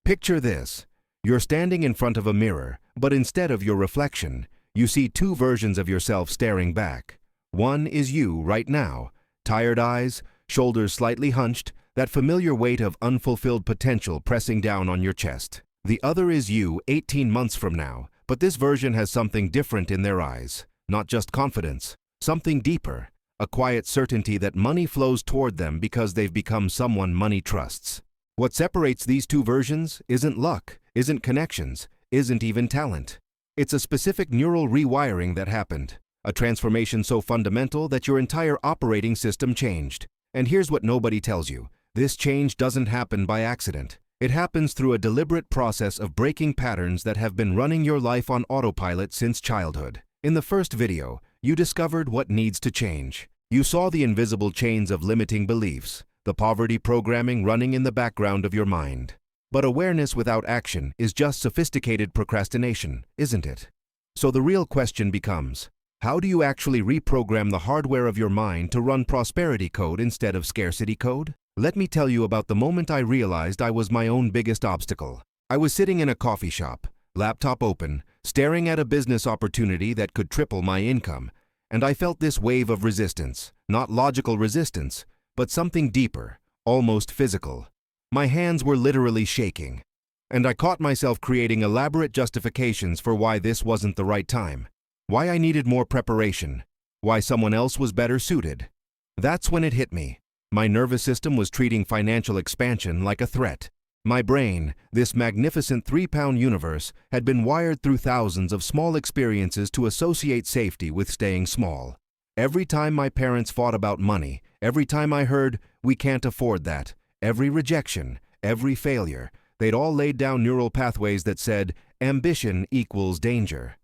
Picture this. You're standing in front of a mirror, but instead of your reflection, you see two versions of yourself staring back. One is you right now, tired eyes, shoulders slightly hunched, that familiar weight of unfulfilled potential pressing down on your chest. The other is you 18 months from now, but this version has something different in their eyes. Not just confidence, something deeper, a quiet certainty that money flows toward them because they've become someone money trusts. What separates these two versions isn't luck, isn't connections, isn't even talent. It's a specific neural rewiring that happened, a transformation so fundamental that your entire operating system changed. And here's what nobody tells you. This change doesn't happen by accident. It happens through a deliberate process of breaking patterns that have been running your life on autopilot since childhood. In the first video, you discovered what needs to change. You saw the invisible chains of limiting beliefs, the poverty programming running in the background of your mind. But awareness without action is just sophisticated procrastination, isn't it? So the real question becomes, how do you actually reprogram the hardware of your mind to run prosperity code instead of scarcity code? Let me tell you about the moment I realized I was my own biggest obstacle. I was sitting in a coffee shop, laptop open, staring at a business opportunity that could triple my income, and I felt this wave of resistance, not logical resistance, but something deeper, almost physical. My hands were literally shaking, and I caught myself creating elaborate justifications for why this wasn't the right time, why I needed more preparation, why someone else was better suited. That's when it hit me. My nervous system was treating financial expansion like a threat. My brain, this magnificent 3-pound universe, had been wired through thousands of small experiences to associate safety with staying small. Every time my parents fought about money, every time I heard, "We can't afford that," every rejection, every failure, they'd all laid down neural pathways that said, ambition equals danger.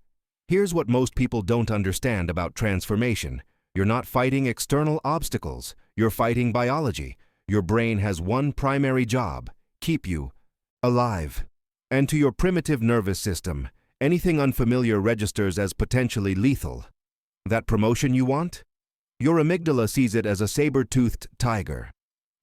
Here's what most people don't understand about transformation. You're not fighting external obstacles. You're fighting biology. Your brain has one primary job: keep you alive. And to your primitive nervous system, anything unfamiliar registers as potentially lethal. That promotion you want? Your amygdala sees it as a saber-toothed tiger.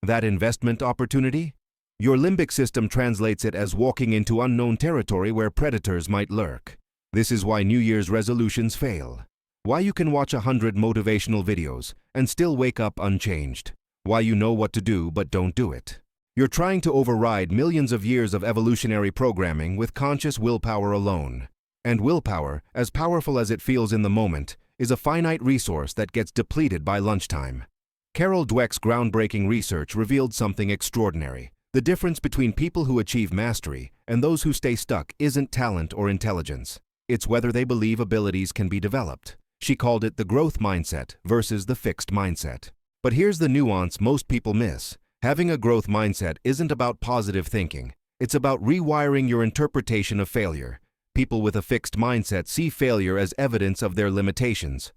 That investment opportunity? Your limbic system translates it as walking into unknown territory where predators might lurk. This is why New Year's resolutions fail. Why you can watch 100 motivational videos and still wake up unchanged. Why you know what to do but don't do it. You're trying to override millions of years of evolutionary programming with conscious willpower alone. And willpower, as powerful as it feels in the moment, is a finite resource that gets depleted by lunchtime. Carol Dweck's groundbreaking research revealed something extraordinary. The difference between people who achieve mastery and those who stay stuck isn't talent or intelligence. It's whether they believe abilities can be developed. She called it the growth mindset versus the fixed mindset. But here's the nuance most people miss. Having a growth mindset isn't about positive thinking. It's about rewiring your interpretation of failure. People with a fixed mindset see failure as evidence of their limitations.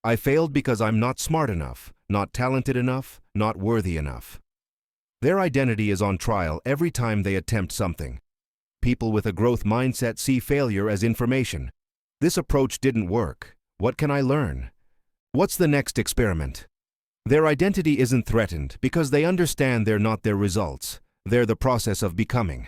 I failed because I'm not smart enough, not talented enough, not worthy enough. Their identity is on trial every time they attempt something. People with a growth mindset see failure as information. This approach didn't work. What can I learn? What's the next experiment? Their identity isn't threatened because they understand they're not their results. They're the process of becoming.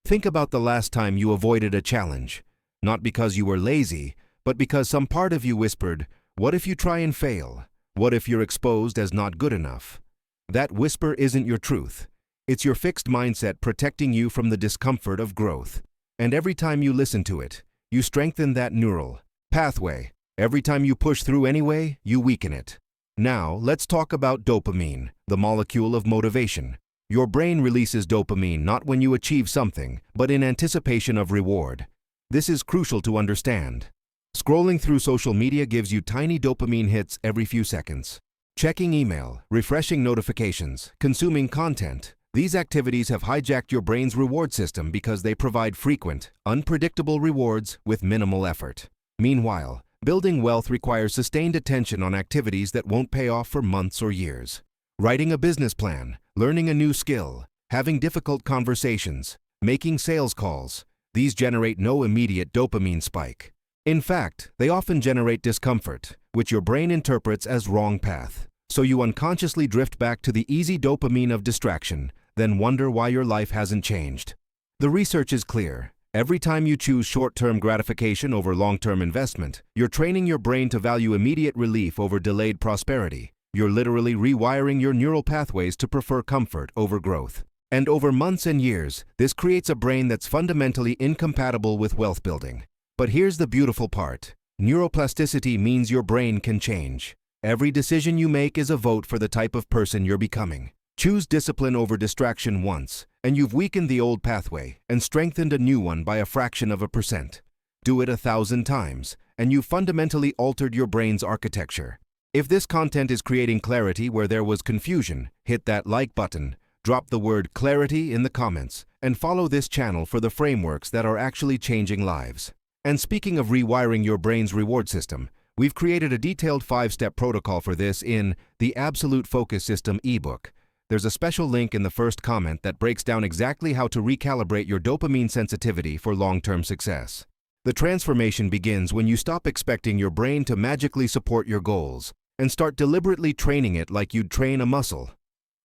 Think about the last time you avoided a challenge. Not because you were lazy, but because some part of you whispered, "What if you try and fail? What if you're exposed as not good enough?" That whisper isn't your truth. It's your fixed mindset protecting you from the discomfort of growth. And every time you listen to it, you strengthen that neural pathway. Every time you push through anyway, you weaken it. Now, let's talk about dopamine, the molecule of motivation. Your brain releases dopamine not when you achieve something, but in anticipation of reward. This is crucial to understand. Scrolling through social media gives you tiny dopamine hits every few seconds. Checking email, refreshing notifications, consuming content. These activities have hijacked your brain's reward system because they provide frequent, unpredictable rewards with minimal effort. Meanwhile, building wealth requires sustained attention on activities that won't pay off for months or years. Writing a business plan, learning a new skill, having difficult conversations, making sales calls. These generate no immediate dopamine spike. In fact, they often generate discomfort, which your brain interprets as wrong path. So you unconsciously drift back to the easy dopamine of distraction, then wonder why your life hasn't changed. The research is clear. Every time you choose short-term gratification over long-term investment, you're training your brain to value immediate relief over delayed prosperity. You're literally rewiring your neural pathways to prefer comfort over growth. And over months and years, this creates a brain that's fundamentally incompatible with wealth building. But here's the beautiful part. Neuroplasticity means your brain can change. Every decision you make is a vote for the type of person you're becoming. Choose discipline over distraction once, and you've weakened the old pathway and strengthened a new one by a fraction of a percent. Do it 1,000 times, and you've fundamentally altered your brain's architecture. If this content is creating clarity where there was confusion, hit that like button, drop the word clarity in the comments, and follow this channel for the frameworks that are actually changing lives. And speaking of rewiring your brain's reward system, we've created a detailed 5-step protocol for this in the Absolute Focus System ebook. There's a special link in the first comment that breaks down exactly how to recalibrate your dopamine sensitivity for long-term success. The transformation begins when you stop expecting your brain to magically support your goals and start deliberately training it like you'd train a muscle.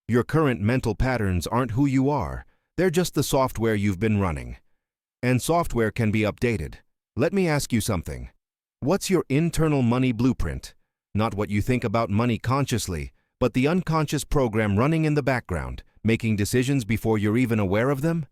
Your current mental patterns aren't who you are, they're just the software you've been running. And software can be updated. Let me ask you something. What's your internal money blueprint? Not what you think about money consciously, but the unconscious program running in the background, making decisions before you're even aware of them?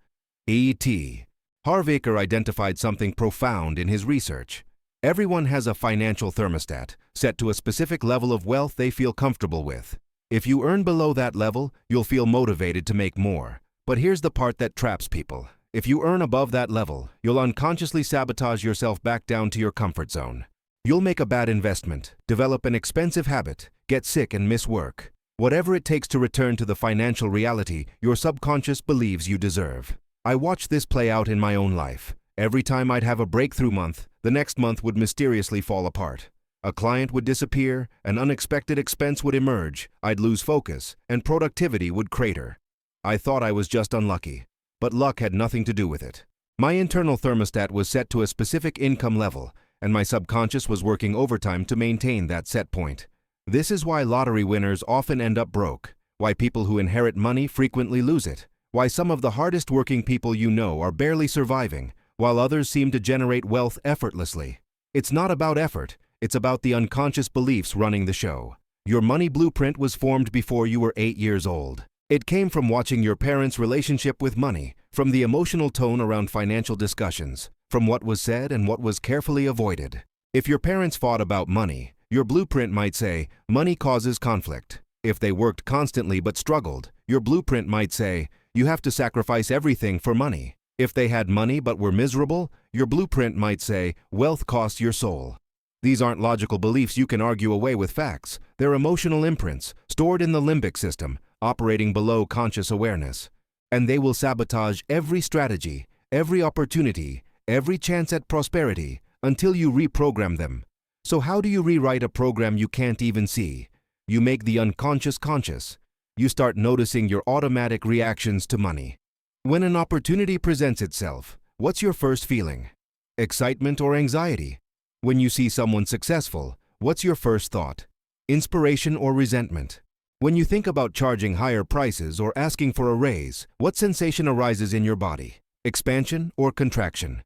E.T. Harvaker identified something profound in his research. Everyone has a financial thermostat, set to a specific level of wealth they feel comfortable with. If you earn below that level, you'll feel motivated to make more. But here's the part that traps people. If you earn above that level, you'll unconsciously sabotage yourself back down to your comfort zone. You'll make a bad investment, develop an expensive habit, get sick and miss work. Whatever it takes to return to the financial reality your subconscious believes you deserve. I watched this play out in my own life. Every time I'd have a breakthrough month, the next month would mysteriously fall apart. A client would disappear, an unexpected expense would emerge, I'd lose focus, and productivity would crater. I thought I was just unlucky. But luck had nothing to do with it. My internal thermostat was set to a specific income level, and my subconscious was working overtime to maintain that set point. This is why lottery winners often end up broke, why people who inherit money frequently lose it, why some of the hardest working people you know are barely surviving, while others seem to generate wealth effortlessly. It's not about effort, it's about the unconscious beliefs running the show. Your money blueprint was formed before you were 8 years old. It came from watching your parents' relationship with money, from the emotional tone around financial discussions, from what was said and what was carefully avoided. If your parents fought about money, your blueprint might say, money causes conflict. If they worked constantly but struggled, your blueprint might say, you have to sacrifice everything for money. If they had money but were miserable, your blueprint might say, wealth costs your soul. These aren't logical beliefs you can argue away with facts. They're emotional imprints, stored in the limbic system, operating below conscious awareness. And they will sabotage every strategy, every opportunity, every chance at prosperity, until you reprogram them. So how do you rewrite a program you can't even see? You make the unconscious conscious. You start noticing your automatic reactions to money. When an opportunity presents itself, what's your first feeling? Excitement or anxiety? When you see someone successful, what's your first thought? Inspiration or resentment? When you think about charging higher prices or asking for a raise, what sensation arises in your body? Expansion or contraction?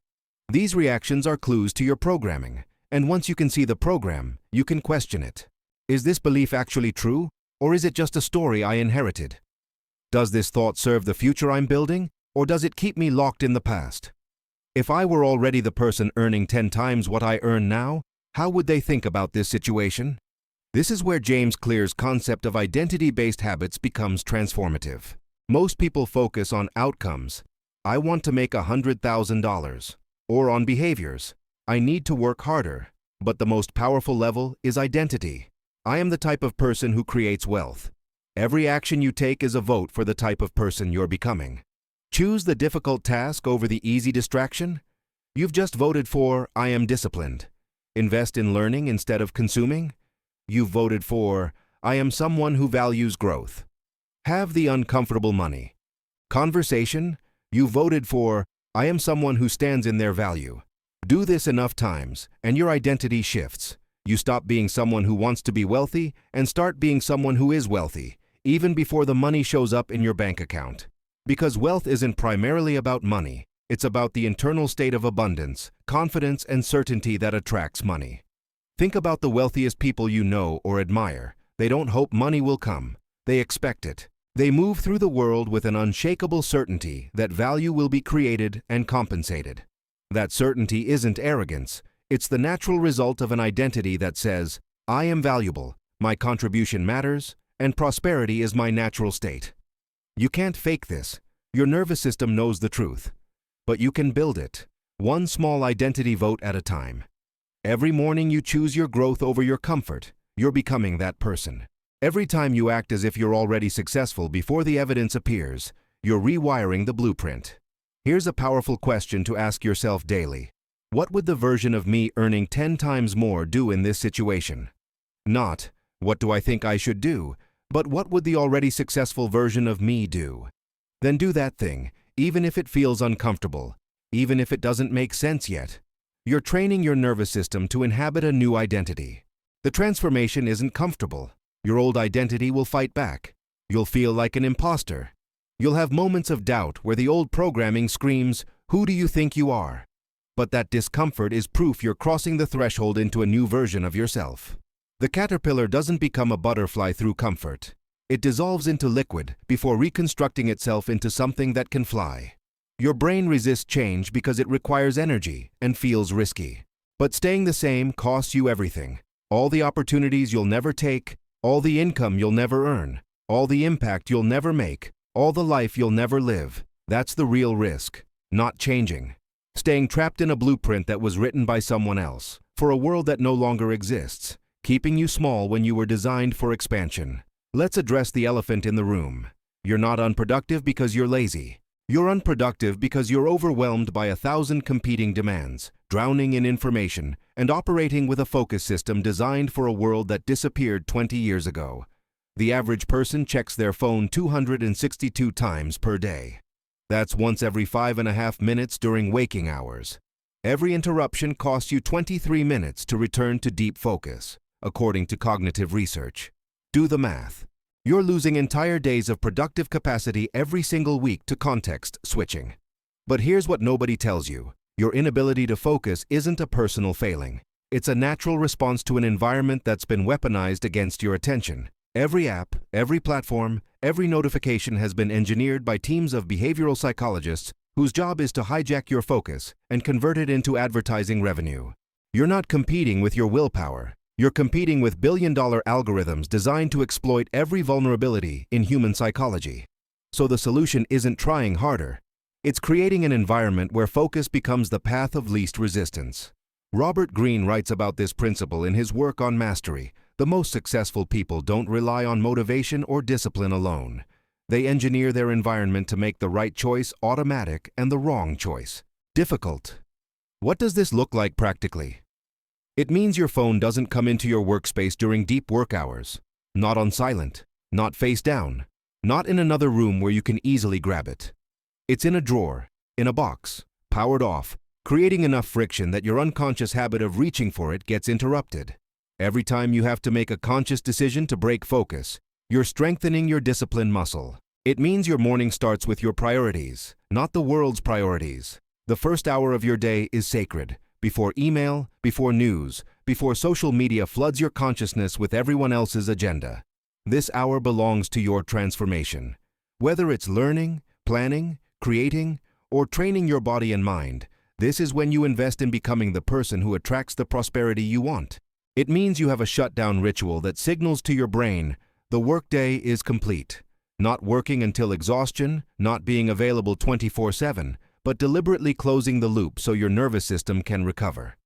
These reactions are clues to your programming, and once you can see the program, you can question it. Is this belief actually true, or is it just a story I inherited? Does this thought serve the future I'm building, or does it keep me locked in the past? If I were already the person earning 10 times what I earn now, how would they think about this situation? This is where James Clear's concept of identity-based habits becomes transformative. Most people focus on outcomes. I want to make $100,000. Or on behaviors. I need to work harder. But the most powerful level is identity. I am the type of person who creates wealth. Every action you take is a vote for the type of person you're becoming. Choose the difficult task over the easy distraction. You've just voted for I am disciplined. Invest in learning instead of consuming. You've voted for I am someone who values growth. Have the uncomfortable money. Conversation. You voted for I am someone who stands in their value. Do this enough times, and your identity shifts. You stop being someone who wants to be wealthy and start being someone who is wealthy, even before the money shows up in your bank account. Because wealth isn't primarily about money, It's about the internal state of abundance, confidence, and certainty that attracts money. Think about the wealthiest people you know or admire. They don't hope money will come. They expect it. They move through the world with an unshakable certainty that value will be created and compensated. That certainty isn't arrogance. It's the natural result of an identity that says, I am valuable, my contribution matters, and prosperity is my natural state. You can't fake this. Your nervous system knows the truth. But you can build it, one small identity vote at a time. Every morning you choose your growth over your comfort. You're becoming that person. Every time you act as if you're already successful before the evidence appears, you're rewiring the blueprint. Here's a powerful question to ask yourself daily. What would the version of me earning 10 times more do in this situation? Not, what do I think I should do, but what would the already successful version of me do? Then do that thing, even if it feels uncomfortable, even if it doesn't make sense yet. You're training your nervous system to inhabit a new identity. The transformation isn't comfortable. Your old identity will fight back. You'll feel like an imposter. You'll have moments of doubt where the old programming screams, "Who do you think you are?" But that discomfort is proof you're crossing the threshold into a new version of yourself. The caterpillar doesn't become a butterfly through comfort. It dissolves into liquid before reconstructing itself into something that can fly. Your brain resists change because it requires energy and feels risky. But staying the same costs you everything. All the opportunities you'll never take, all the income you'll never earn, all the impact you'll never make, all the life you'll never live. That's the real risk, not changing. Staying trapped in a blueprint that was written by someone else, for a world that no longer exists, keeping you small when you were designed for expansion. Let's address the elephant in the room. You're not unproductive because you're lazy. You're unproductive because you're overwhelmed by 1,000 competing demands, drowning in information, and operating with a focus system designed for a world that disappeared 20 years ago. The average person checks their phone 262 times per day. That's once every 5.5 minutes during waking hours. Every interruption costs you 23 minutes to return to deep focus, according to cognitive research. Do the math. You're losing entire days of productive capacity every single week to context switching. But here's what nobody tells you. Your inability to focus isn't a personal failing. It's a natural response to an environment that's been weaponized against your attention. Every app, every platform, every notification has been engineered by teams of behavioral psychologists whose job is to hijack your focus and convert it into advertising revenue. You're not competing with your willpower. You're competing with billion-dollar algorithms designed to exploit every vulnerability in human psychology. So the solution isn't trying harder. It's creating an environment where focus becomes the path of least resistance. Robert Greene writes about this principle in his work on mastery. The most successful people don't rely on motivation or discipline alone. They engineer their environment to make the right choice automatic and the wrong choice difficult. What does this look like practically? It means your phone doesn't come into your workspace during deep work hours. Not on silent, not face down, not in another room where you can easily grab it. It's in a drawer, in a box, powered off, creating enough friction that your unconscious habit of reaching for it gets interrupted. Every time you have to make a conscious decision to break focus, you're strengthening your discipline muscle. It means your morning starts with your priorities, not the world's priorities. The first hour of your day is sacred. Before email, before news, before social media floods your consciousness with everyone else's agenda. This hour belongs to your transformation. Whether it's learning, planning, creating, or training your body and mind, this is when you invest in becoming the person who attracts the prosperity you want. It means you have a shutdown ritual that signals to your brain, the workday is complete. Not working until exhaustion, not being available 24/7, but deliberately closing the loop so your nervous system can recover.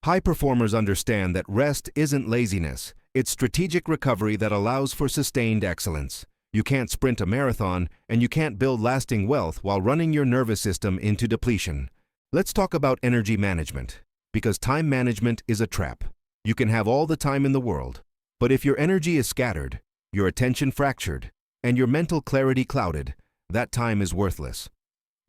High performers understand that rest isn't laziness, it's strategic recovery that allows for sustained excellence. You can't sprint a marathon, and you can't build lasting wealth while running your nervous system into depletion. Let's talk about energy management, because time management is a trap. You can have all the time in the world, but if your energy is scattered, your attention fractured, and your mental clarity clouded, that time is worthless.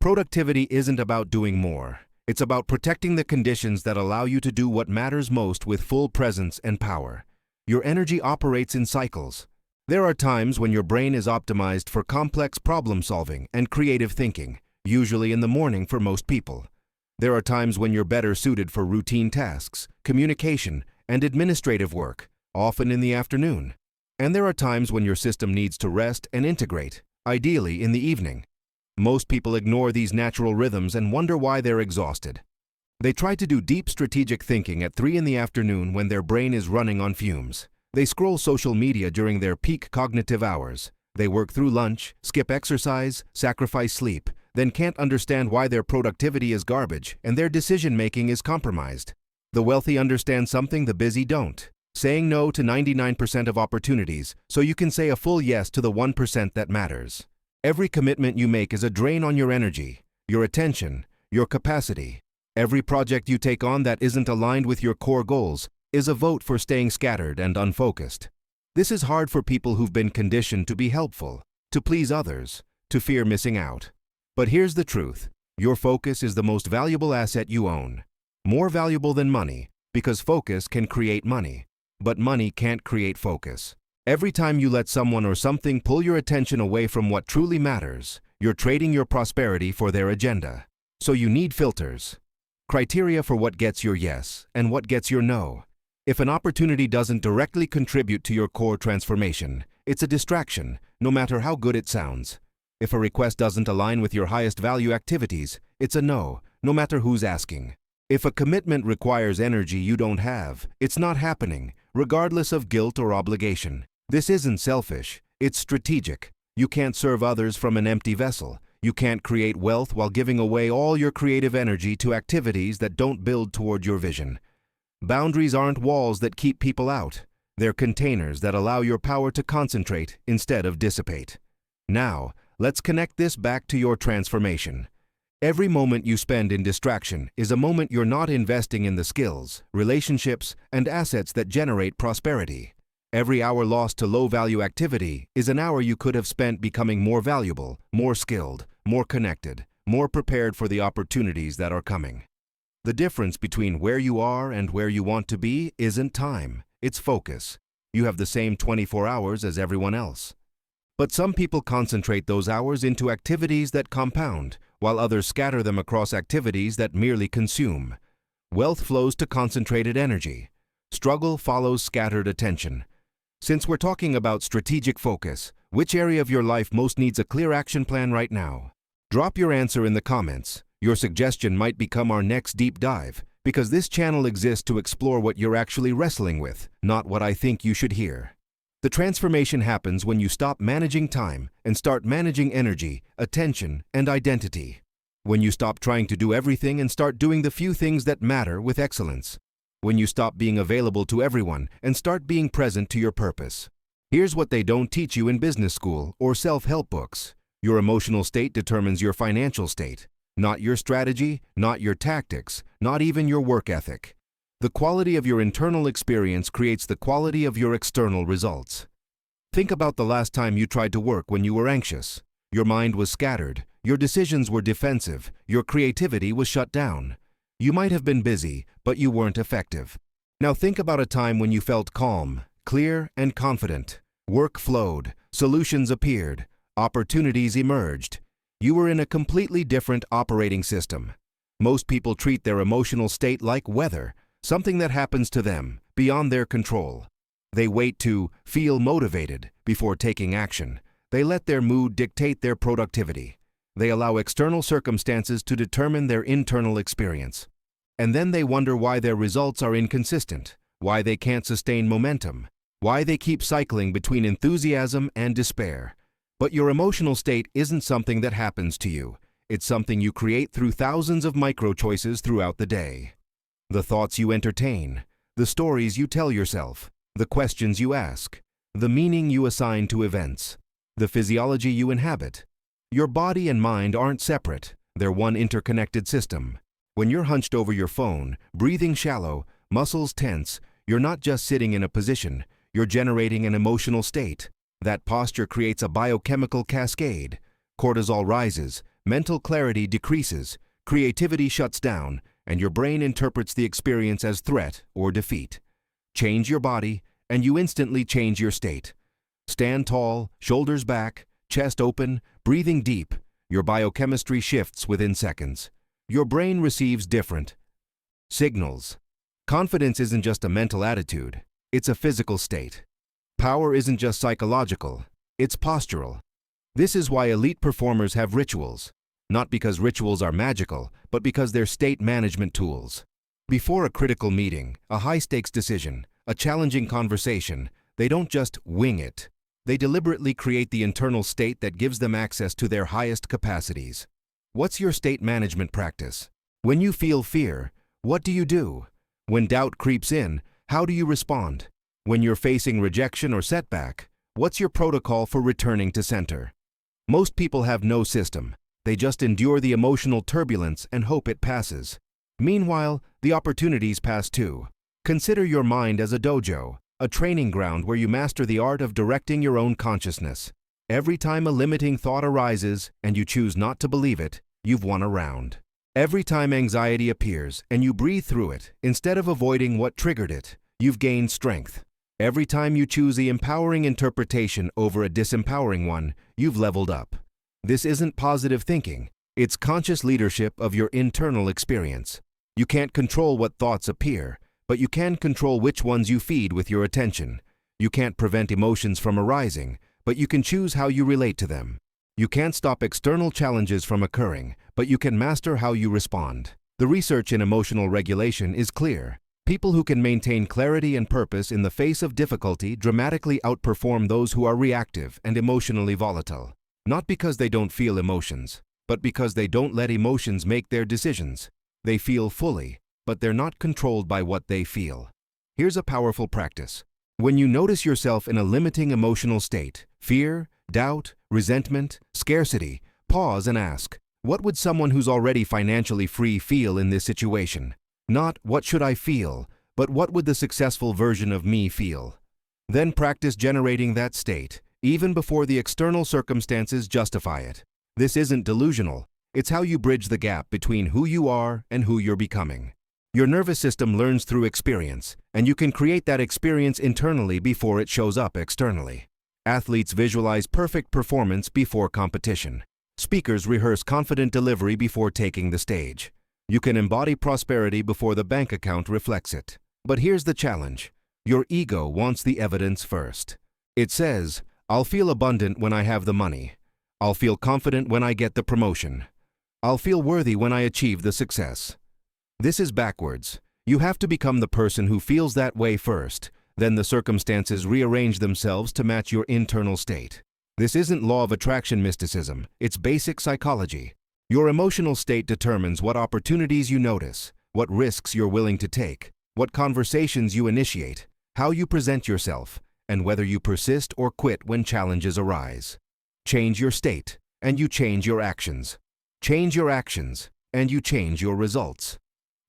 Productivity isn't about doing more. It's about protecting the conditions that allow you to do what matters most with full presence and power. Your energy operates in cycles. There are times when your brain is optimized for complex problem solving and creative thinking. usually in the morning for most people. There are times when you're better suited for routine tasks, communication, and administrative work, often in the afternoon. And there are times when your system needs to rest and integrate, ideally in the evening. Most people ignore these natural rhythms and wonder why they're exhausted. They try to do deep strategic thinking at 3 in the afternoon when their brain is running on fumes. They scroll social media during their peak cognitive hours. They work through lunch, skip exercise, sacrifice sleep, then can't understand why their productivity is garbage and their decision-making is compromised. The wealthy understand something the busy don't. Saying no to 99% of opportunities so you can say a full yes to the 1% that matters. Every commitment you make is a drain on your energy, your attention, your capacity. Every project you take on that isn't aligned with your core goals is a vote for staying scattered and unfocused. This is hard for people who've been conditioned to be helpful, to please others, to fear missing out. But here's the truth. Your focus is the most valuable asset you own. More valuable than money, because focus can create money. But money can't create focus. Every time you let someone or something pull your attention away from what truly matters, you're trading your prosperity for their agenda. So you need filters. Criteria for what gets your yes and what gets your no. If an opportunity doesn't directly contribute to your core transformation, it's a distraction, no matter how good it sounds. If a request doesn't align with your highest value activities, it's a no, no matter who's asking. If a commitment requires energy you don't have, it's not happening, regardless of guilt or obligation. This isn't selfish, it's strategic. You can't serve others from an empty vessel. You can't create wealth while giving away all your creative energy to activities that don't build toward your vision. Boundaries aren't walls that keep people out. They're containers that allow your power to concentrate instead of dissipate. Now, let's connect this back to your transformation. Every moment you spend in distraction is a moment you're not investing in the skills, relationships, and assets that generate prosperity. Every hour lost to low-value activity is an hour you could have spent becoming more valuable, more skilled, more connected, more prepared for the opportunities that are coming. The difference between where you are and where you want to be isn't time, it's focus. You have the same 24 hours as everyone else. But some people concentrate those hours into activities that compound, while others scatter them across activities that merely consume. Wealth flows to concentrated energy. Struggle follows scattered attention. Since we're talking about strategic focus, which area of your life most needs a clear action plan right now? Drop your answer in the comments. Your suggestion might become our next deep dive, because this channel exists to explore what you're actually wrestling with, not what I think you should hear. The transformation happens when you stop managing time and start managing energy, attention, and identity. When you stop trying to do everything and start doing the few things that matter with excellence. When you stop being available to everyone and start being present to your purpose. Here's what they don't teach you in business school or self-help books. Your emotional state determines your financial state. Not your strategy, not your tactics, not even your work ethic. The quality of your internal experience creates the quality of your external results. Think about the last time you tried to work when you were anxious. Your mind was scattered, your decisions were defensive, your creativity was shut down. You might have been busy, but you weren't effective. Now think about a time when you felt calm, clear, and confident. Work flowed, solutions appeared, opportunities emerged. You were in a completely different operating system. Most people treat their emotional state like weather, something that happens to them, beyond their control. They wait to feel motivated before taking action. They let their mood dictate their productivity. They allow external circumstances to determine their internal experience. And then they wonder why their results are inconsistent, why they can't sustain momentum, why they keep cycling between enthusiasm and despair. But your emotional state isn't something that happens to you. It's something you create through thousands of micro-choices throughout the day. The thoughts you entertain, the stories you tell yourself, the questions you ask, the meaning you assign to events, the physiology you inhabit. Your body and mind aren't separate, they're one interconnected system. When you're hunched over your phone, breathing shallow, muscles tense, you're not just sitting in a position, you're generating an emotional state. That posture creates a biochemical cascade. Cortisol rises, mental clarity decreases, creativity shuts down, and your brain interprets the experience as threat or defeat. Change your body, and you instantly change your state. Stand tall, shoulders back, chest open, breathing deep. your biochemistry shifts within seconds. Your brain receives different signals. Confidence isn't just a mental attitude, it's a physical state. Power isn't just psychological, it's postural. This is why elite performers have rituals. Not because rituals are magical, but because they're state management tools. Before a critical meeting, a high-stakes decision, a challenging conversation, they don't just wing it. They deliberately create the internal state that gives them access to their highest capacities. What's your state management practice? When you feel fear, what do you do? When doubt creeps in, how do you respond? When you're facing rejection or setback, what's your protocol for returning to center? Most people have no system. They just endure the emotional turbulence and hope it passes. Meanwhile, the opportunities pass too. Consider your mind as a dojo, a training ground where you master the art of directing your own consciousness. Every time a limiting thought arises and you choose not to believe it, you've won a round. Every time anxiety appears and you breathe through it, instead of avoiding what triggered it, you've gained strength. Every time you choose the empowering interpretation over a disempowering one, you've leveled up. This isn't positive thinking, it's conscious leadership of your internal experience. You can't control what thoughts appear, but you can control which ones you feed with your attention. You can't prevent emotions from arising, but you can choose how you relate to them. You can't stop external challenges from occurring, but you can master how you respond. The research in emotional regulation is clear. People who can maintain clarity and purpose in the face of difficulty dramatically outperform those who are reactive and emotionally volatile. Not because they don't feel emotions, but because they don't let emotions make their decisions. They feel fully, but they're not controlled by what they feel. Here's a powerful practice. When you notice yourself in a limiting emotional state, fear, doubt, resentment, scarcity, pause and ask, what would someone who's already financially free feel in this situation? Not, what should I feel, but what would the successful version of me feel? Then practice generating that state, even before the external circumstances justify it. This isn't delusional. It's how you bridge the gap between who you are and who you're becoming. Your nervous system learns through experience, and you can create that experience internally before it shows up externally. Athletes visualize perfect performance before competition. Speakers rehearse confident delivery before taking the stage. You can embody prosperity before the bank account reflects it. But here's the challenge. Your ego wants the evidence first. It says, I'll feel abundant when I have the money. I'll feel confident when I get the promotion. I'll feel worthy when I achieve the success. This is backwards. You have to become the person who feels that way first, then the circumstances rearrange themselves to match your internal state. This isn't law of attraction mysticism, it's basic psychology. Your emotional state determines what opportunities you notice, what risks you're willing to take, what conversations you initiate, how you present yourself, and whether you persist or quit when challenges arise. Change your state, and you change your actions. Change your actions, and you change your results.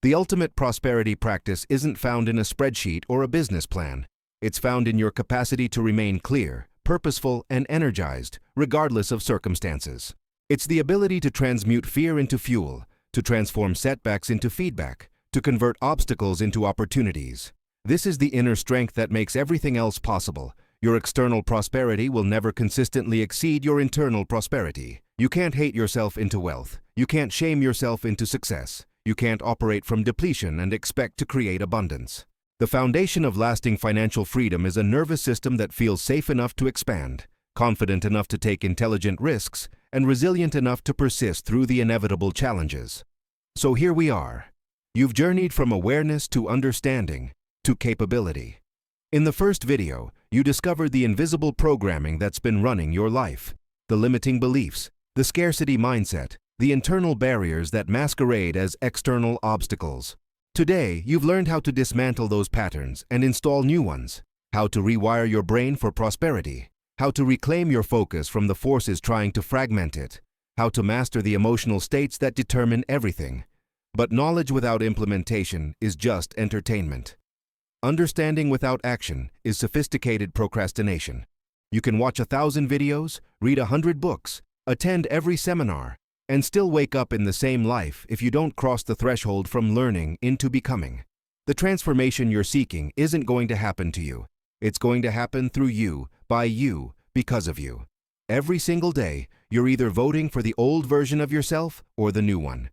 The ultimate prosperity practice isn't found in a spreadsheet or a business plan. It's found in your capacity to remain clear, purposeful, and energized, regardless of circumstances. It's the ability to transmute fear into fuel, to transform setbacks into feedback, to convert obstacles into opportunities. This is the inner strength that makes everything else possible. Your external prosperity will never consistently exceed your internal prosperity. You can't hate yourself into wealth. You can't shame yourself into success. You can't operate from depletion and expect to create abundance. The foundation of lasting financial freedom is a nervous system that feels safe enough to expand, confident enough to take intelligent risks, and resilient enough to persist through the inevitable challenges. So here we are. You've journeyed from awareness to understanding to capability. In the first video, you discovered the invisible programming that's been running your life, the limiting beliefs, the scarcity mindset, the internal barriers that masquerade as external obstacles. Today, you've learned how to dismantle those patterns and install new ones, how to rewire your brain for prosperity, how to reclaim your focus from the forces trying to fragment it, how to master the emotional states that determine everything. But knowledge without implementation is just entertainment. Understanding without action is sophisticated procrastination. You can watch 1,000 videos, read 100 books, attend every seminar, and still wake up in the same life if you don't cross the threshold from learning into becoming. The transformation you're seeking isn't going to happen to you. It's going to happen through you, by you, because of you. Every single day, you're either voting for the old version of yourself or the new one.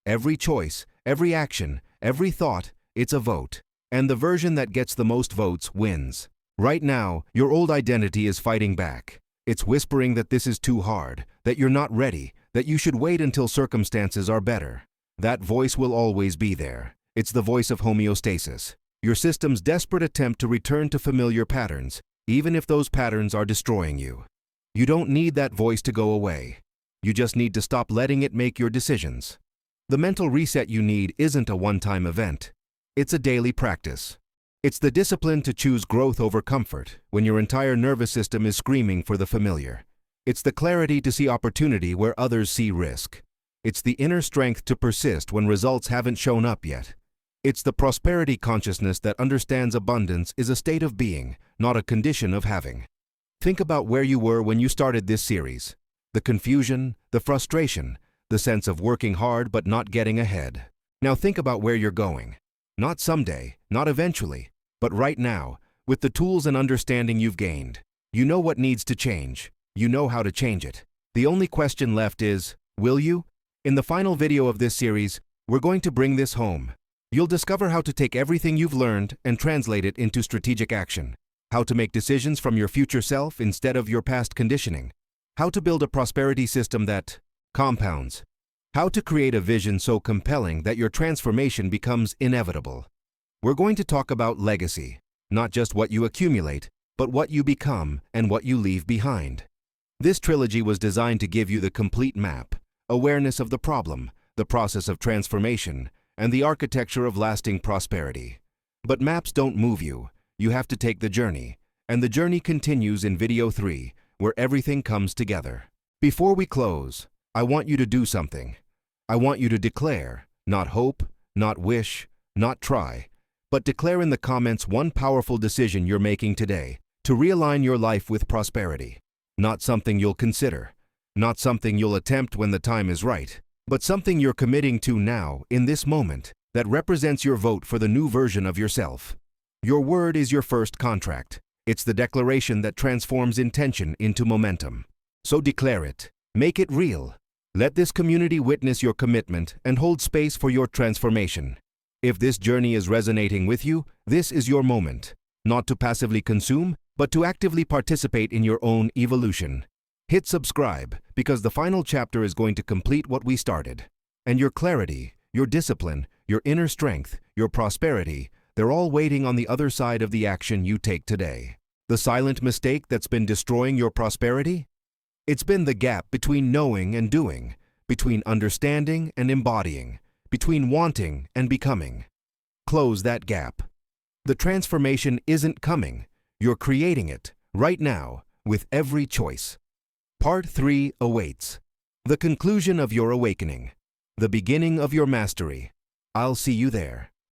Every choice, every action, every thought, it's a vote. And the version that gets the most votes wins. Right now, your old identity is fighting back. It's whispering that this is too hard, that you're not ready, that you should wait until circumstances are better. That voice will always be there. It's the voice of homeostasis, your system's desperate attempt to return to familiar patterns, even if those patterns are destroying you. You don't need that voice to go away. You just need to stop letting it make your decisions. The mental reset you need isn't a one-time event. It's a daily practice. It's the discipline to choose growth over comfort when your entire nervous system is screaming for the familiar. It's the clarity to see opportunity where others see risk. It's the inner strength to persist when results haven't shown up yet. It's the prosperity consciousness that understands abundance is a state of being, not a condition of having. Think about where you were when you started this series. The confusion, the frustration, the sense of working hard but not getting ahead. Now think about where you're going. Not someday, not eventually, but right now, with the tools and understanding you've gained. You know what needs to change. You know how to change it. The only question left is, will you? In the final video of this series, we're going to bring this home. You'll discover how to take everything you've learned and translate it into strategic action. How to make decisions from your future self instead of your past conditioning. How to build a prosperity system that compounds. How to create a vision so compelling that your transformation becomes inevitable. We're going to talk about legacy, not just what you accumulate, but what you become and what you leave behind. This trilogy was designed to give you the complete map, awareness of the problem, the process of transformation, and the architecture of lasting prosperity. But maps don't move you. You have to take the journey, and the journey continues in video 3, where everything comes together. Before we close, I want you to do something. I want you to declare, not hope, not wish, not try, but declare in the comments one powerful decision you're making today to realign your life with prosperity. Not something you'll consider, not something you'll attempt when the time is right, but something you're committing to now, in this moment, that represents your vote for the new version of yourself. Your word is your first contract. It's the declaration that transforms intention into momentum. So declare it. Make it real. Let this community witness your commitment and hold space for your transformation. If this journey is resonating with you, this is your moment. Not to passively consume, but to actively participate in your own evolution. Hit subscribe, because the final chapter is going to complete what we started. And your clarity, your discipline, your inner strength, your prosperity, they're all waiting on the other side of the action you take today. The silent mistake that's been destroying your prosperity? It's been the gap between knowing and doing, between understanding and embodying, between wanting and becoming. Close that gap. The transformation isn't coming. You're creating it, right now, with every choice. Part 3 awaits. The conclusion of your awakening. The beginning of your mastery. I'll see you there.